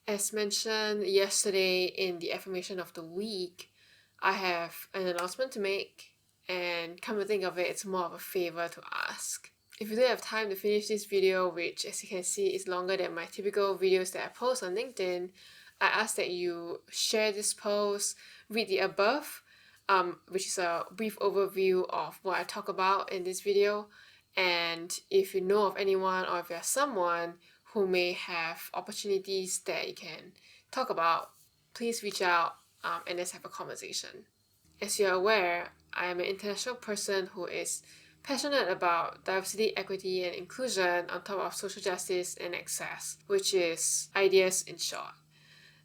As mentioned yesterday in the affirmation of the week, I have an announcement to make, and come to think of it, it's more of a favor to ask. If you don't have time to finish this video, which as you can see is longer than my typical videos that I post on LinkedIn, I ask that you share this post, read the above, which is a brief overview of what I talk about in this video. And if you know of anyone or if you're someone who may have opportunities that you can talk about, please reach out and let's have a conversation. As you're aware, I am an international person who is passionate about diversity, equity, and inclusion on top of social justice and access, which is ideas in short.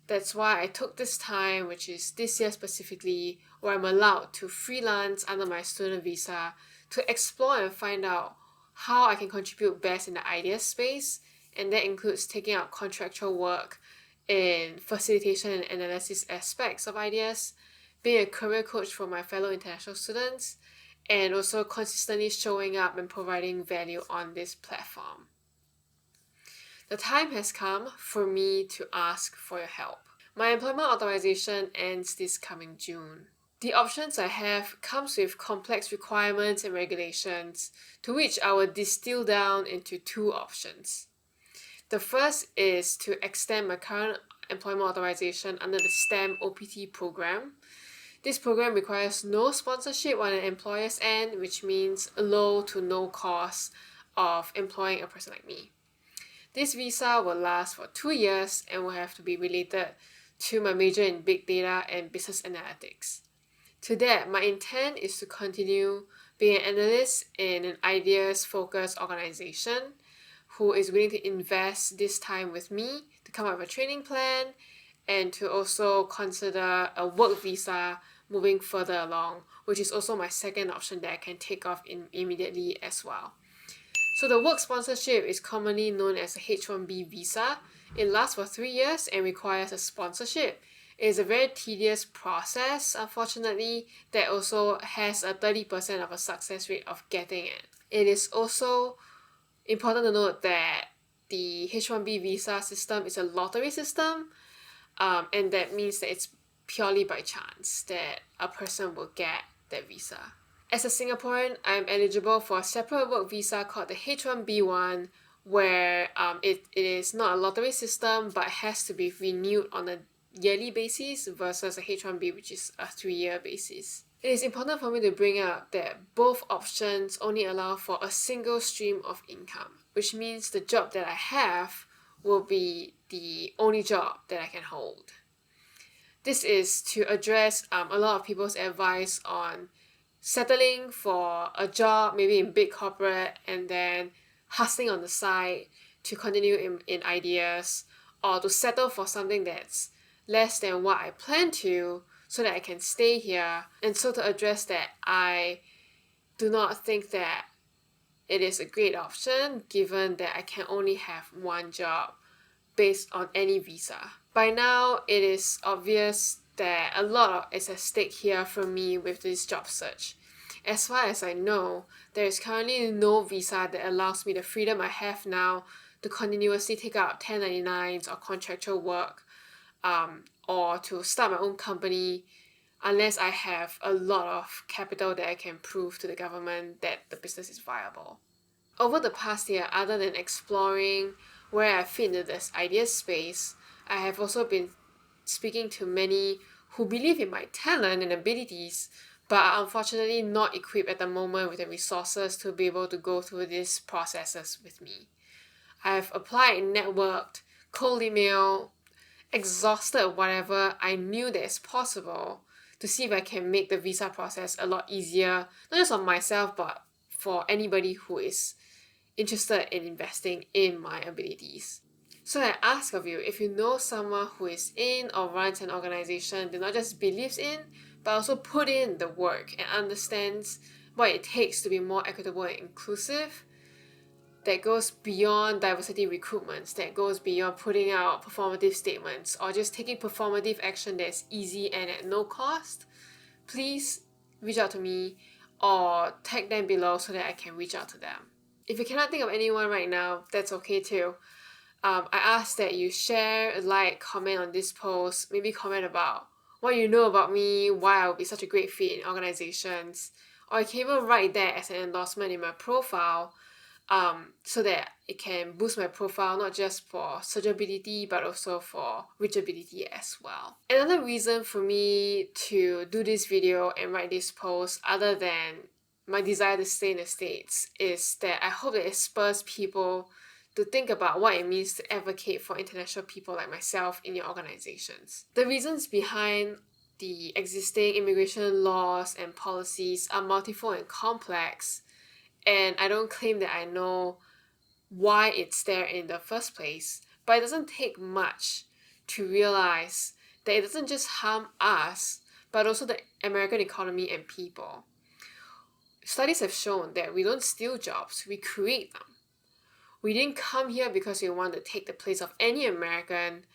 That's why I took this time, which is this year specifically, where I'm allowed to freelance under my student visa to explore and find out how I can contribute best in the ideas space, and that includes taking up contractual work in facilitation and analysis aspects of ideas, being a career coach for my fellow international students, and also consistently showing up and providing value on this platform. The time has come for me to ask for your help. My employment authorization ends this coming June. The options I have comes with complex requirements and regulations, to which I will distill down into two options. The first is to extend my current employment authorization under the STEM OPT program. This program requires no sponsorship on an employer's end, which means low to no cost of employing a person like me. This visa will last for 2 years and will have to be related to my major in big data and business analytics. To that, my intent is to continue being an analyst in an ideas-focused organization who is willing to invest this time with me to come up with a training plan and to also consider a work visa moving further along, which is also my second option that I can take off immediately as well. So the work sponsorship is commonly known as a H1-B visa. It lasts for 3 years and requires a sponsorship. It is a very tedious process, unfortunately, that also has a 30% of a success rate of getting it. It is also important to note that the H1-B visa system is a lottery system, and that means that it's purely by chance that a person will get that visa. As a Singaporean, I'm eligible for a separate work visa called the H1B1, where it is not a lottery system but has to be renewed on a yearly basis versus a H1B, which is a 3-year basis. It is important for me to bring up that both options only allow for a single stream of income, which means the job that I have will be the only job that I can hold. This is to address a lot of people's advice on settling for a job, maybe in big corporate, and then hustling on the side to continue in ideas, or to settle for something that's less than what I plan to so that I can stay here. And so to address that, I do not think that it is a great option given that I can only have one job based on any visa. By now, it is obvious that a lot is at stake here for me with this job search. As far as I know, there is currently no visa that allows me the freedom I have now to continuously take out 1099s or contractual work, or to start my own company unless I have a lot of capital that I can prove to the government that the business is viable. Over the past year, other than exploring where I fit into this idea space, I have also been speaking to many who believe in my talent and abilities, but are unfortunately not equipped at the moment with the resources to be able to go through these processes with me. I have applied, networked, cold email, exhausted whatever I knew that is possible to see if I can make the visa process a lot easier, not just on myself, but for anybody who is interested in investing in my abilities. So I ask of you, if you know someone who is in or runs an organization that not just believes in, but also put in the work and understands what it takes to be more equitable and inclusive, that goes beyond diversity recruitments, that goes beyond putting out performative statements or just taking performative action that's easy and at no cost, please reach out to me or tag them below so that I can reach out to them. If you cannot think of anyone right now, that's okay too. I ask that you share, like, comment on this post, maybe comment about what you know about me, why I would be such a great fit in organizations, or you can even write that as an endorsement in my profile, so that it can boost my profile not just for searchability but also for reachability as well. Another reason for me to do this video and write this post, other than my desire to stay in the States, is that I hope that it spurs people to think about what it means to advocate for international people like myself in your organizations. The reasons behind the existing immigration laws and policies are multifold and complex, and I don't claim that I know why it's there in the first place, but it doesn't take much to realize that it doesn't just harm us, but also the American economy and people. Studies have shown that we don't steal jobs, we create them. We didn't come here because we want to take the place of any American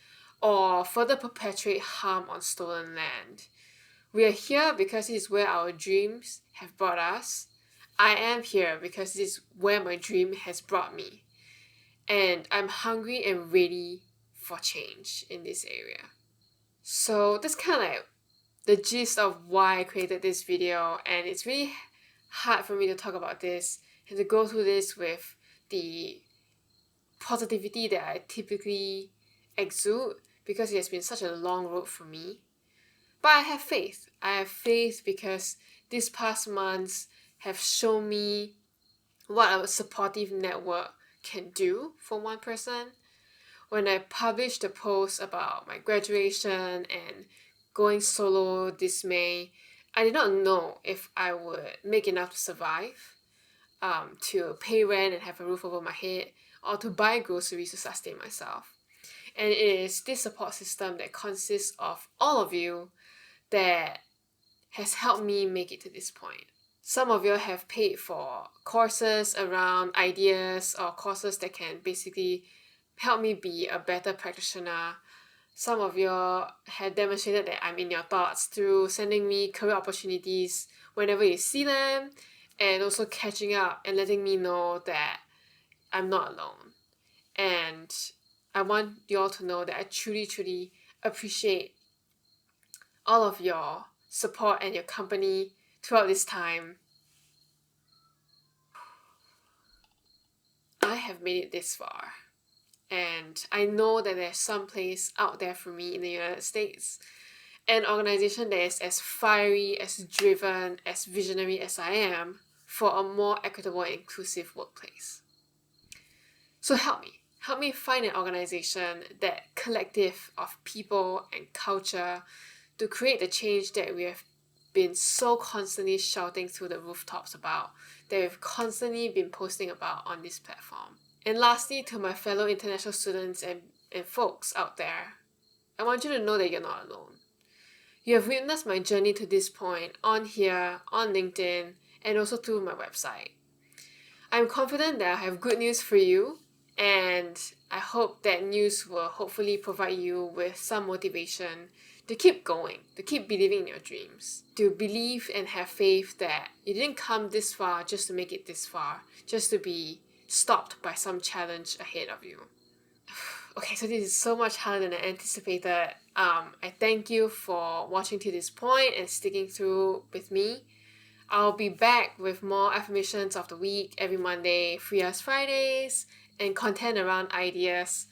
or further perpetuate harm on stolen land. We are here because this is where our dreams have brought us. I am here because this is where my dream has brought me. And I'm hungry and ready for change in this area. So that's kind of like the gist of why I created this video, and it's really hard for me to talk about this and to go through this with the positivity that I typically exude, because it has been such a long road for me. But I have faith. I have faith because these past months have shown me what a supportive network can do for one person. When I published a post about my graduation and going solo this May, I did not know if I would make enough to survive, to pay rent and have a roof over my head, or to buy groceries to sustain myself. And it is this support system that consists of all of you that has helped me make it to this point. Some of you have paid for courses around ideas or courses that can basically help me be a better practitioner. Some of you have demonstrated that I'm in your thoughts through sending me career opportunities whenever you see them, and also catching up and letting me know that I'm not alone. And I want you all to know that I truly, truly appreciate all of your support and your company throughout this time. I have made it this far, and I know that there's some place out there for me in the United States, an organization that is as fiery, as driven, as visionary as I am, for a more equitable and inclusive workplace. So help me find an organization, that collective of people and culture, to create the change that we have been so constantly shouting through the rooftops about, that we've constantly been posting about on this platform. And lastly, to my fellow international students and folks out there, I want you to know that you're not alone. You have witnessed my journey to this point on here, on LinkedIn, and also through my website. I'm confident that I have good news for you, and I hope that news will hopefully provide you with some motivation to keep going, to keep believing in your dreams, to believe and have faith that you didn't come this far just to make it this far, just to be stopped by some challenge ahead of you. Okay, so this is so much harder than I anticipated. I thank you for watching to this point and sticking through with me. I'll be back with more affirmations of the week every Monday, Free Us Fridays, and content around ideas.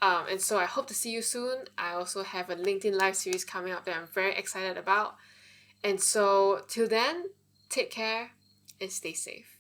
And so I hope to see you soon. I also have a LinkedIn Live series coming up that I'm very excited about. And so till then, take care and stay safe.